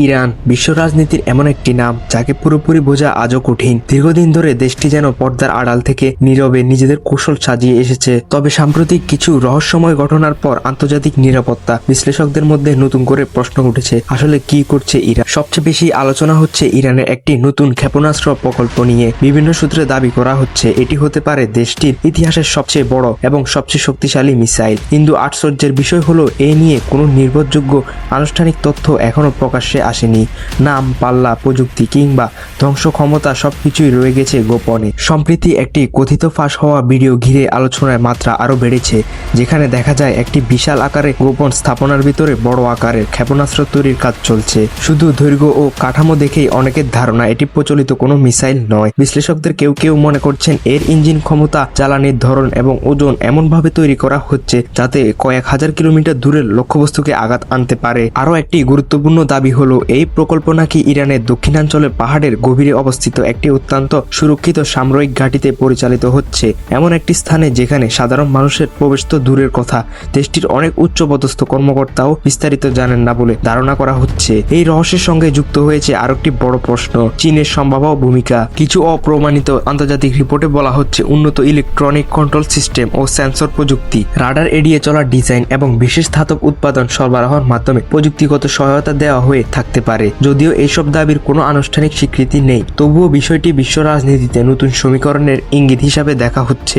Iran বিশ্ব রাজনীতির এমন একটি নাম যাকে পুরোপুরি বোঝা আজও কঠিন। দীর্ঘদিন ধরে দেশটি যেন পর্দার আড়াল থেকে নীরবে নিজেদের কৌশল সাজিয়ে এসেছে। তবে সাম্প্রতিক কিছু রহস্যময় ঘটনার পর আন্তর্জাতিক নিরাপত্তা বিশ্লেষকদের মধ্যে নতুন করে প্রশ্ন উঠেছে, আসলে কি করছে ইরান। সবচেয়ে বেশি আলোচনা হচ্ছে ইরানের একটি নতুন ক্ষেপণাস্ত্র প্রকল্প নিয়ে। বিভিন্ন সূত্রে দাবি করা হচ্ছে এটি হতে পারে দেশটির ইতিহাসের সবচেয়ে বড় এবং সবচেয়ে শক্তিশালী মিসাইল। কিন্তু আশ্চর্যের বিষয় হলো এ নিয়ে কোনো নির্ভরযোগ্য আনুষ্ঠানিক তথ্য এখনো প্রকাশ্যে আসেনি। নাম, পাল্লা, প্রযুক্তি কিংবা ধ্বংস ক্ষমতা সবকিছুই রয়ে গেছে গোপনে। সম্প্রতি একটি কথিত ফাঁস হওয়া ভিডিও ঘিরে আলোচনার মাত্রা আরো বেড়েছে, যেখানে দেখা যায় একটি বিশাল আকারে গোপন স্থাপনার ভিতরে বড় আকারের ক্ষেপণাস্ত্র তৈরির কাজ চলছে। শুধু দৈর্ঘ্য ও কাঠামো দেখেই অনেকের ধারণা এটি প্রচলিত কোনো মিসাইল নয়। বিশ্লেষকদের কেউ কেউ মনে করছেন এর ইঞ্জিন ক্ষমতা, জ্বালানির ধরন এবং ওজন এমনভাবে তৈরি করা হচ্ছে যাতে কয়েক হাজার কিলোমিটার দূরের লক্ষ্যবস্তুকে আঘাত আনতে পারে। আরও একটি গুরুত্বপূর্ণ দাবি হলো এই প্রকল্প নাকি ইরানের দক্ষিণাঞ্চলের পাহাড়ের গভীরে অবস্থিত একটি অত্যন্ত সুরক্ষিত সামরিক ঘাঁটিতে পরিচালিত হচ্ছে, এমন একটি স্থানে যেখানে সাধারণ মানুষের প্রবেশ তো দূরের কথা, দেশটির অনেক উচ্চপদস্থ কর্মকর্তাও বিস্তারিত জানেন না বলে ধারণা করা হচ্ছে। এই রহস্যের সঙ্গে যুক্ত হয়েছে আরো একটি বড় প্রশ্ন, চীনের সম্ভাব্য ভূমিকা। কিছু অপ্রমাণিত আন্তর্জাতিক রিপোর্টে বলা হচ্ছে উন্নত ইলেকট্রনিক কন্ট্রোল সিস্টেম ও সেন্সর প্রযুক্তি, রাডার এড়িয়ে চলার ডিজাইন এবং বিশেষ ধাতব উৎপাদন সরবরাহের মাধ্যমে প্রযুক্তিগত সহায়তা দেওয়া হয়ে থাকতে পারে। যদিও এইসব দাবির কোনো আনুষ্ঠানিক স্বীকৃতি নেই, তবুও বিষয়টি বিশ্ব রাজনীতিতে নতুন সমীকরণের ইঙ্গিত হিসাবে দেখা হচ্ছে।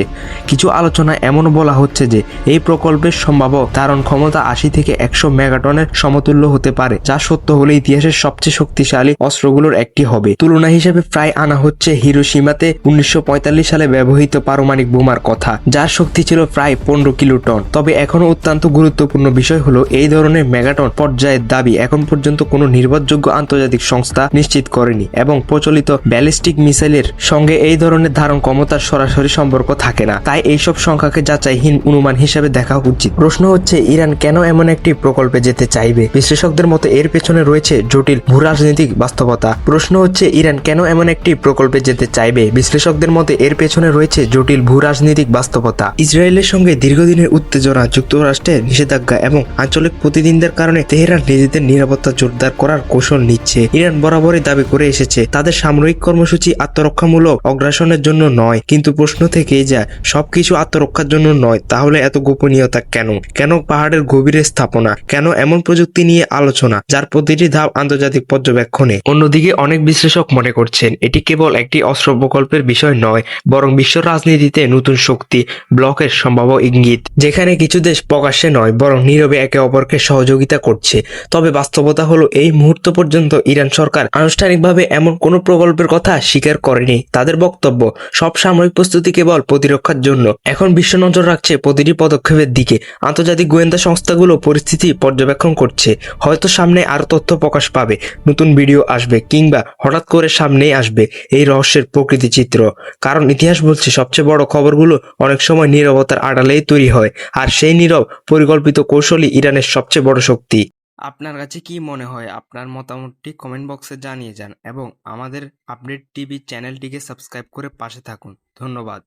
কিছু আলোচনা এমনও বলা হচ্ছে যে এই প্রকল্পের সম্ভাব্য ধারণ ক্ষমতা 80 থেকে 100 মেগাটনের সমতুল্য হতে পারে, যা সত্য হলে ইতিহাসের সবচেয়ে শক্তিশালী অস্ত্রগুলোর একটি হবে। তুলনা হিসেবে প্রায় আনা হচ্ছে হিরোশিমাতে 1945 সালে ব্যবহৃত পারমাণবিক বোমার কথা, যার শক্তি ছিল প্রায় 15 কিলোটন। তবে এখনো অত্যন্ত গুরুত্বপূর্ণ বিষয় হলো এই ধরনের মেগাটন পর্যায়ের দাবি এখন পর্যন্ত কোনো নির্ভরযোগ্য আন্তর্জাতিক সংস্থা নিশ্চিত করেনি এবং প্রচলিত ব্যালিস্টিক মিসাইলের সঙ্গে এই ধরনের ধারণ ক্ষমতার সরাসরি সম্পর্ক থাকে না। তাই এইসব সংখ্যাকে যাচাইহীন অনুমান হিসেবে দেখা উচিত। প্রশ্ন হচ্ছে ইরান কেন এমন একটি প্রকল্পে যেতে চাইবে। বিশ্লেষকদের মতে এর পেছনে রয়েছে জটিল ভূরাজনৈতিক বাস্তবতা। প্রশ্ন হচ্ছে ইরান কেন এমন একটি প্রকল্পে যেতে চাইবে। বিশ্লেষকদের মতে এর পেছনে রয়েছে জটিল ভূরাজনৈতিক বাস্তবতা। ইসরায়েলের সঙ্গে দীর্ঘদিনের উত্তেজনা, যুক্তরাষ্ট্রের নিষেধাজ্ঞা এবং আঞ্চলিক প্রতিদ্বন্দ্বের কারণে তেহরান নিজেদের নিরাপত্তা জোরদার করার কৌশল নিচ্ছে। ইরান বরাবরই দাবি করে এসেছে তাদের সামরিক কর্মসূচি আত্মরক্ষামূলক অগ্রাসনের জন্য নয়, কিন্তু প্রশ্ন থেকেই যায় সবকিছু আত্মরক্ষার জন্য নয়, তাহলে এত গোপনীয়তা কেন? কেন পাহাড়ের গভীরে স্থাপনা? কেন এমন প্রযুক্তি নিয়ে আলোচনা যার প্রতিটি ধাপ আন্তর্জাতিক পর্যবেক্ষণে? অন্যদিকে অনেক বিশ্লেষক মনে করছেন এটি কেবল একটি অস্ত্র প্রকল্পের বিষয় নয়, বরং বিশ্ব রাজনীতিতে নতুন শক্তি ব্লকের সম্ভাব্য ইঙ্গিত, যেখানে কিছু দেশ প্রকাশ্যে নয় বরং নীরবে একে অপরকে সহযোগিতা করছে। তবে বাস্তবতা হলো এই মুহূর্ত পর্যন্ত ইরান সরকার আনুষ্ঠানিকভাবে এমন কোনো প্রকল্পের কথা স্বীকার করেনি। তাদের বক্তব্য সব সামরিক প্রস্তুতি কেবল প্রতিরক্ষার জন্য। এখন বিশ্ব নজর রাখছে প্রতিটি পদক্ষেপের দিকে। আন্তর্জাতিক গোয়েন্দা সংস্থাগুলো পরিস্থিতি পর্যবেক্ষণ করছে। হয়তো সামনে আরো তথ্য প্রকাশ পাবে, নতুন ভিডিও আসবে কিংবা হঠাৎ করে সামনেই আসবে এই রহস্যের প্রকৃতি চিত্র। কারণ ইতিহাস বলছে সবচেয়ে বড় খবরগুলো অনেক সময় নীরবতার আড়ালেই তৈরি হয়, আর সেই নীরব পরিকল্পিত কৌশলই ইরানের সবচেয়ে বড় শক্তি। আপনার কাছে কি মনে হয়? আপনার মতামতটি কমেন্ট বক্সে জানিয়ে যান এবং আমাদের আপডেট টিভি চ্যানেলটিকে সাবস্ক্রাইব করে পাশে থাকুন। ধন্যবাদ।